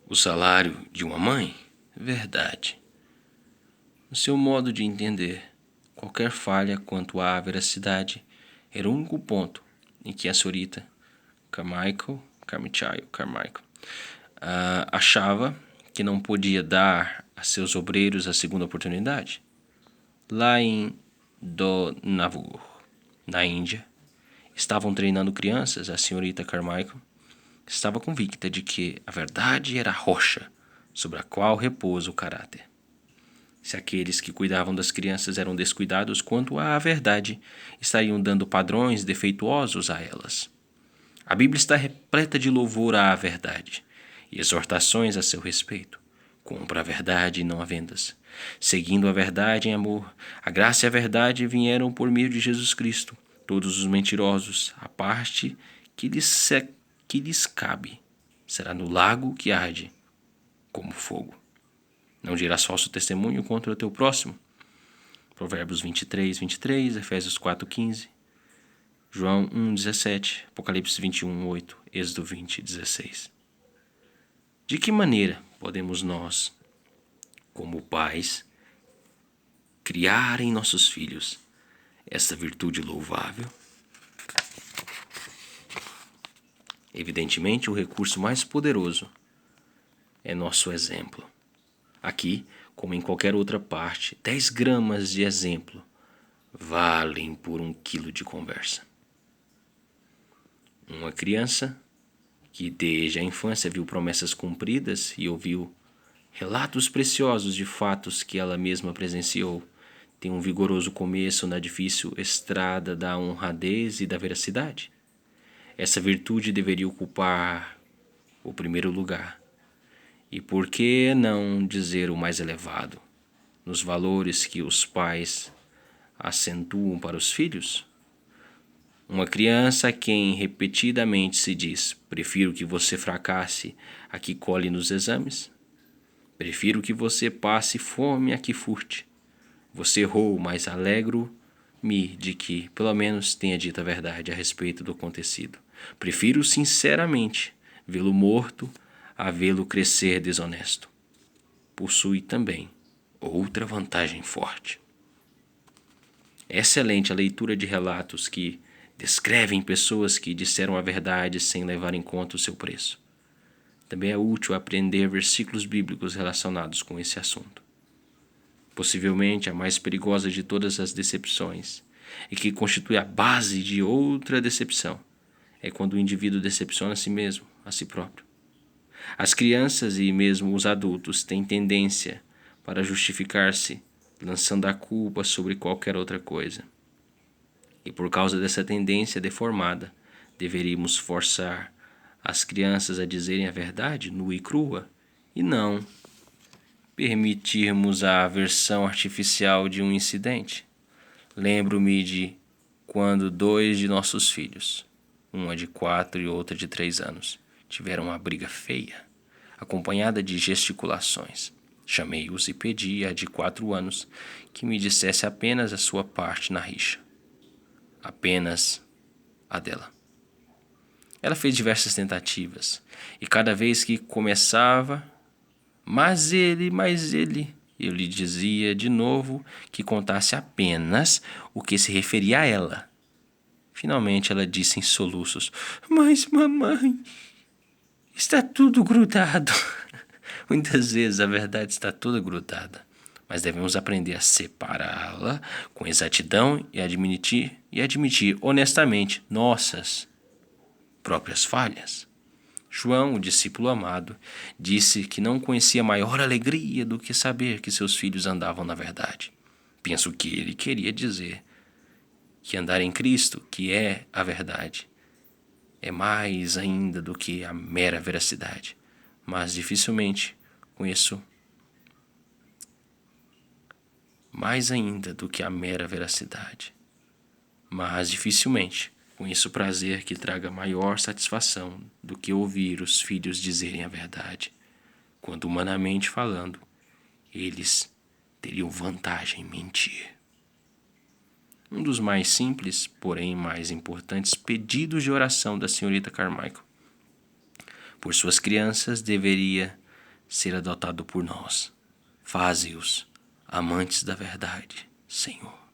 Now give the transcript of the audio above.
O salário de uma mãe? Verdade. No seu modo de entender, qualquer falha quanto à veracidade era o único ponto em que a senhorita Carmichael achava que não podia dar a seus obreiros a segunda oportunidade. Lá em Donavur, na Índia, estavam treinando crianças. A senhorita Carmichael estava convicta de que a verdade era a rocha sobre a qual repousa o caráter. Se aqueles que cuidavam das crianças eram descuidados quanto à verdade, estariam dando padrões defeituosos a elas. A Bíblia está repleta de louvor à verdade e exortações a seu respeito. Compra a verdade e não a vendas. Seguindo a verdade em amor, a graça e a verdade vieram por meio de Jesus Cristo. Todos os mentirosos, a parte que lhes cabe, será no lago que arde como fogo. Não dirás falso testemunho contra o teu próximo. Provérbios 23, Efésios 4:15, João 1:17, Apocalipse 21:8, Êxodo 20:16. De que maneira podemos nós, como pais, criar em nossos filhos essa virtude louvável? Evidentemente, o recurso mais poderoso é nosso exemplo. Aqui, como em qualquer outra parte, 10 gramas de exemplo valem por 1 quilo de conversa. Uma criança que desde a infância viu promessas cumpridas e ouviu relatos preciosos de fatos que ela mesma presenciou, tem um vigoroso começo na difícil estrada da honradez e da veracidade. Essa virtude deveria ocupar o primeiro lugar. E por que não dizer o mais elevado? Nos valores que os pais acentuam para os filhos? Uma criança a quem repetidamente se diz: prefiro que você fracasse a que cole nos exames. Prefiro que você passe fome a que furte. Você errou, mas alegro-me de que, pelo menos, tenha dito a verdade a respeito do acontecido. Prefiro sinceramente vê-lo morto a vê-lo crescer desonesto. Possui também outra vantagem forte. É excelente a leitura de relatos que descrevem pessoas que disseram a verdade sem levar em conta o seu preço. Também é útil aprender versículos bíblicos relacionados com esse assunto. Possivelmente a mais perigosa de todas as decepções, e que constitui a base de outra decepção, é quando o indivíduo decepciona a si mesmo, a si próprio. As crianças e mesmo os adultos têm tendência para justificar-se, lançando a culpa sobre qualquer outra coisa. E por causa dessa tendência deformada, deveríamos forçar as crianças a dizerem a verdade nua e crua, e não permitirmos a versão artificial de um incidente. Lembro-me de quando 2 de nossos filhos, uma de 4 e outra de 3 anos, tiveram uma briga feia, acompanhada de gesticulações. Chamei-os e pedi à de 4 anos que me dissesse apenas a sua parte na rixa. Apenas a dela. Ela fez diversas tentativas, e cada vez que começava, mas ele, eu lhe dizia de novo que contasse apenas o que se referia a ela. Finalmente ela disse em soluços: mas mamãe, está tudo grudado. Muitas vezes a verdade está toda grudada, mas devemos aprender a separá-la com exatidão e admitir honestamente nossas próprias falhas. João, o discípulo amado, disse que não conhecia maior alegria do que saber que seus filhos andavam na verdade. Penso que ele queria dizer que andar em Cristo, que é a verdade, é mais ainda do que a mera veracidade, mas dificilmente conheço mais ainda do que a mera veracidade, mas dificilmente conheço prazer que traga maior satisfação do que ouvir os filhos dizerem a verdade, quando humanamente falando, eles teriam vantagem em mentir. Um dos mais simples, porém mais importantes pedidos de oração da senhorita Carmichael por suas crianças deveria ser adotado por nós. Faze-os amantes da verdade, Senhor.